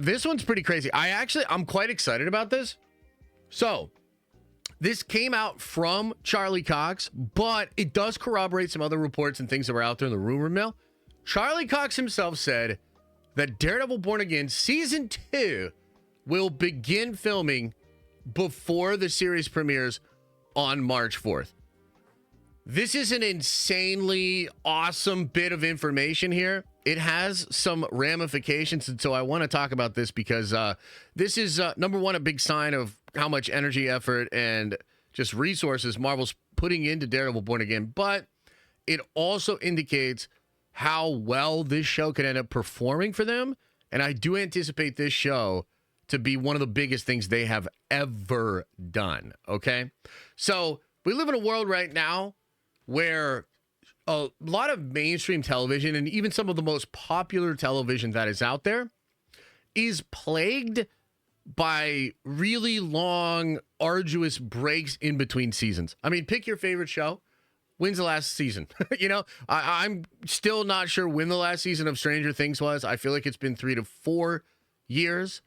This one's pretty crazy. I'm quite excited about this. So, this came out from Charlie Cox, but it does corroborate some other reports and things that were out there in the rumor mill. Charlie Cox himself said that Daredevil Born Again Season 2 will begin filming before the series premieres on March 4th. This is an insanely awesome bit of information here. It has some ramifications, and so I want to talk about this because this is, number one, a big sign of how much energy, effort, and just resources Marvel's putting into Daredevil Born Again, but it also indicates how well this show could end up performing for them, and I do anticipate this show to be one of the biggest things they have ever done, okay? So we live in a world right now where a lot of mainstream television and even some of the most popular television that is out there is plagued by really long, arduous breaks in between seasons. I mean, pick your favorite show. When's the last season? You know, I'm still not sure when the last season of Stranger Things was. I feel like it's been 3 to 4 years.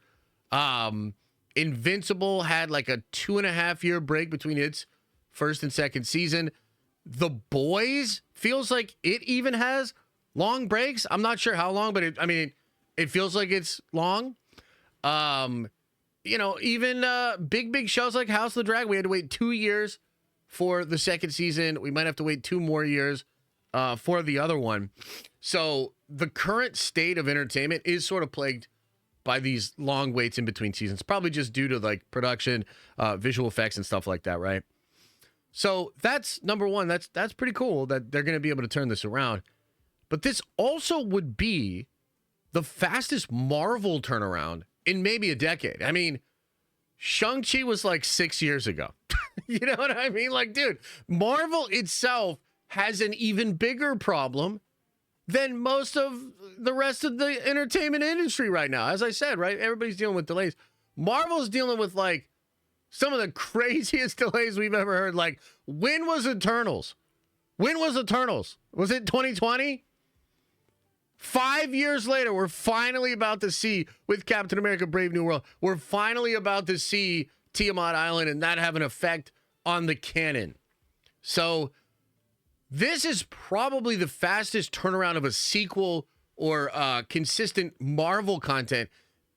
Invincible had like a 2.5-year break between its first and second season. The Boys feels like it even has long breaks. I'm not sure how long, but it feels like it's long. You know, even big shows like House of the Dragon, we had to wait 2 years for the second season. We might have to wait 2 more years for the other one. So the current state of entertainment is sort of plagued by these long waits in between seasons, probably just due to like production, visual effects and stuff like that, right? So that's number one. That's pretty cool that they're going to be able to turn this around. But this also would be the fastest Marvel turnaround in maybe a decade. I mean, Shang-Chi was like 6 years ago. You know what I mean? Like, dude, Marvel itself has an even bigger problem than most of the rest of the entertainment industry right now. As I said, right? Everybody's dealing with delays. Marvel's dealing with like some of the craziest delays we've ever heard. Like, when was Eternals? When was Eternals? Was it 2020? 5 years later, we're finally about to see, with Captain America Brave New World, we're finally about to see Tiamat Island and that have an effect on the canon. So this is probably the fastest turnaround of a sequel or consistent Marvel content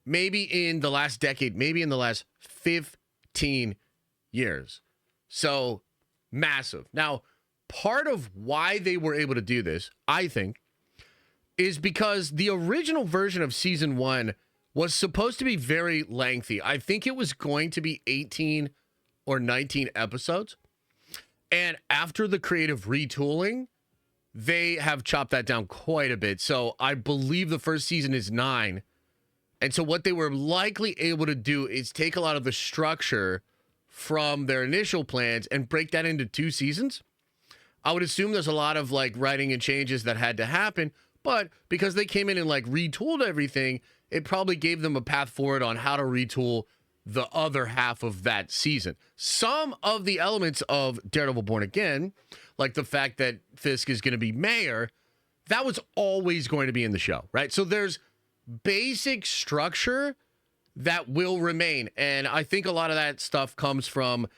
maybe in the last decade, maybe in the last 15 years. So massive. Now, part of why they were able to do this, I think, is because the original version of season 1 was supposed to be very lengthy. I think it was going to be 18 or 19 episodes. And after the creative retooling, they have chopped that down quite a bit. So I believe the first season is 9. And so what they were likely able to do is take a lot of the structure from their initial plans and break that into 2 seasons. I would assume there's a lot of like writing and changes that had to happen, but because they came in and like retooled everything, it probably gave them a path forward on how to retool the other half of that season. Some of the elements of Daredevil Born Again, like the fact that Fisk is going to be mayor, that was always going to be in the show, right? So there's basic structure that will remain. And I think a lot of that stuff comes from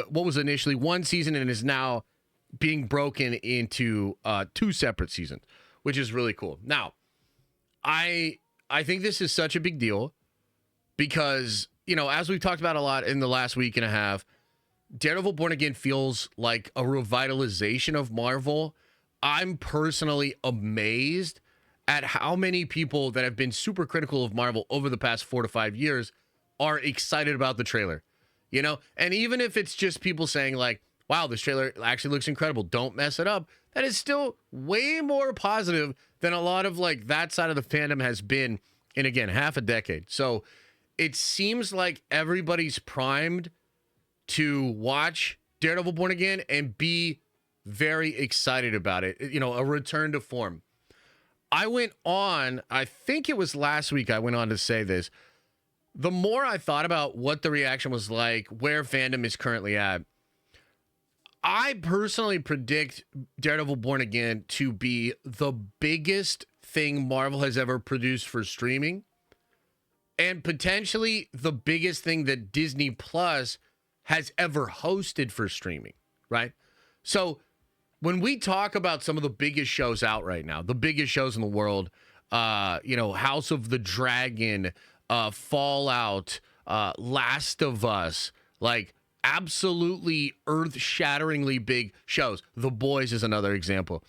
what was initially 1 season and is now being broken into 2 separate seasons, which is really cool. Now, I think this is such a big deal because, you know, as we've talked about a lot in the last week and a half, Daredevil Born Again feels like a revitalization of Marvel. I'm personally amazed at how many people that have been super critical of Marvel over the past 4 to 5 years are excited about the trailer, you know? And even if it's just people saying like, wow, this trailer actually looks incredible, don't mess it up, that is still way more positive than a lot of like that side of the fandom has been in, again, half a decade. So it seems like everybody's primed to watch Daredevil Born Again and be very excited about it. You know, a return to form. I went on, I think it was last week I went on to say this. The more I thought about what the reaction was like, where fandom is currently at, I personally predict Daredevil Born Again to be the biggest thing Marvel has ever produced for streaming. and potentially the biggest thing that Disney Plus has ever hosted for streaming, right? So when we talk about some of the biggest shows out right now, the biggest shows in the world, House of the Dragon, Fallout, Last of Us, like absolutely earth-shatteringly big shows. The Boys is another example.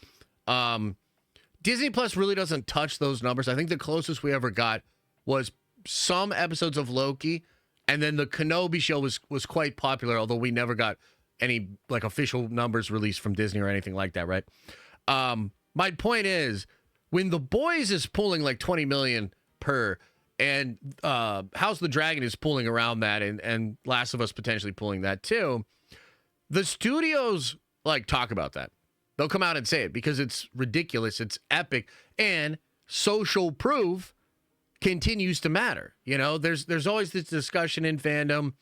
Disney Plus really doesn't touch those numbers. I think the closest we ever got was some episodes of Loki, and then the Kenobi show was quite popular, although we never got any like official numbers released from Disney or anything like that, right? My point is, when The Boys is pulling like 20 million per, and House of the Dragon is pulling around that, and Last of Us potentially pulling that too, the studios like talk about that. They'll come out and say it because it's ridiculous, it's epic, and social proof continues to matter. There's always this discussion in fandom.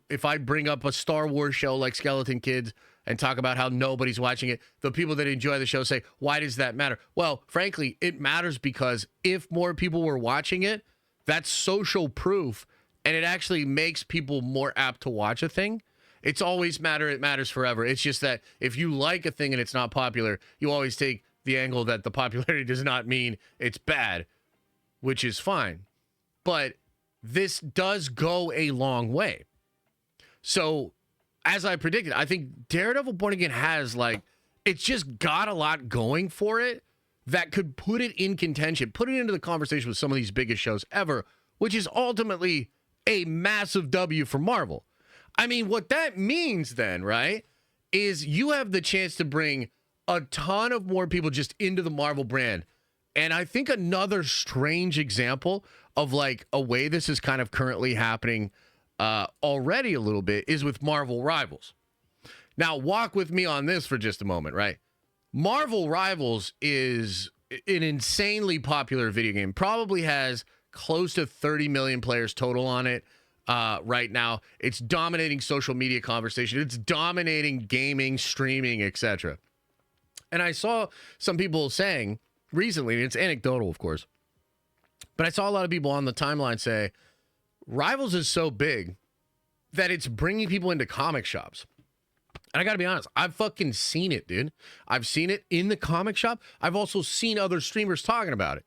If I bring up a Star Wars show like Skeleton Kids and talk about how nobody's watching it, the people that enjoy the show say, why does that matter? Well, frankly, it matters because if more people were watching it, that's social proof, and it actually makes people more apt to watch a thing. It's always it matters forever. It's just that if you like a thing and it's not popular, you always take the angle that the popularity does not mean it's bad, which is fine. But this does go a long way. So, as I predicted, I think Daredevil Born Again has, it's just got a lot going for it that could put it in contention, put it into the conversation with some of these biggest shows ever, which is ultimately a massive W for Marvel. I mean, what that means then, right, is you have the chance to bring a ton of more people just into the Marvel brand. And I think another strange example of a way this is kind of currently happening already a little bit is with Marvel Rivals. Now, walk with me on this for just a moment, right? Marvel Rivals is an insanely popular video game. Probably has close to 30 million players total on it right now. It's dominating social media conversation. It's dominating gaming, streaming, etc. And I saw some people saying recently, and it's anecdotal, of course, but I saw a lot of people on the timeline say, Rivals is so big that it's bringing people into comic shops. And I got to be honest, I've fucking seen it, dude. I've seen it in the comic shop. I've also seen other streamers talking about it.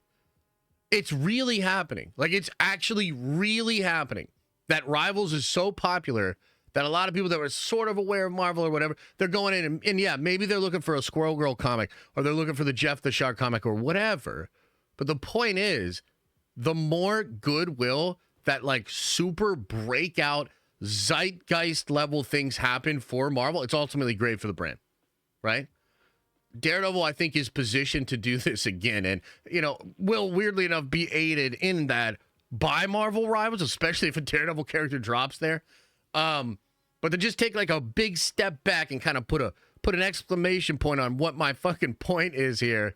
It's really happening. It's actually really happening that Rivals is so popular that a lot of people that were sort of aware of Marvel or whatever, they're going in and yeah, maybe they're looking for a Squirrel Girl comic or they're looking for the Jeff the Shark comic or whatever. But the point is, the more goodwill that super breakout zeitgeist level things happen for Marvel, it's ultimately great for the brand, right? Daredevil, I think, is positioned to do this again, and will weirdly enough be aided in that by Marvel Rivals, especially if a Daredevil character drops there. But to just take a big step back and kind of put an exclamation point on what my fucking point is here.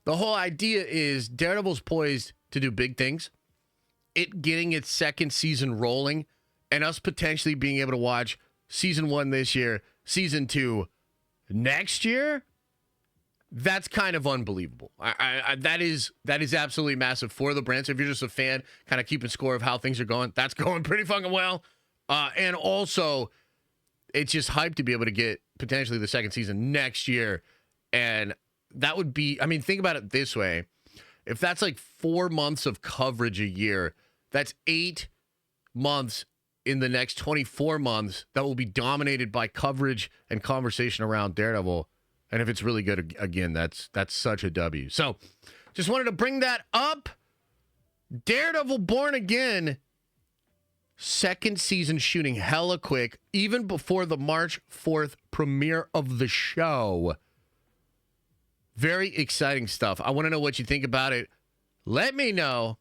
The whole idea is Daredevil's poised to do big things. It getting its second season rolling, and us potentially being able to watch season 1 this year, season 2 next year. That's kind of unbelievable. That is absolutely massive for the brand. So if you're just a fan, kind of keeping score of how things are going, that's going pretty fucking well. And also, it's just hype to be able to get potentially the second season next year. And that would be, think about it this way. If that's 4 months of coverage a year, that's 8 months in the next 24 months that will be dominated by coverage and conversation around Daredevil. And if it's really good, again, that's such a W. So just wanted to bring that up. Daredevil Born Again, second season shooting hella quick, even before the March 4th premiere of the show. Very exciting stuff. I want to know what you think about it. Let me know.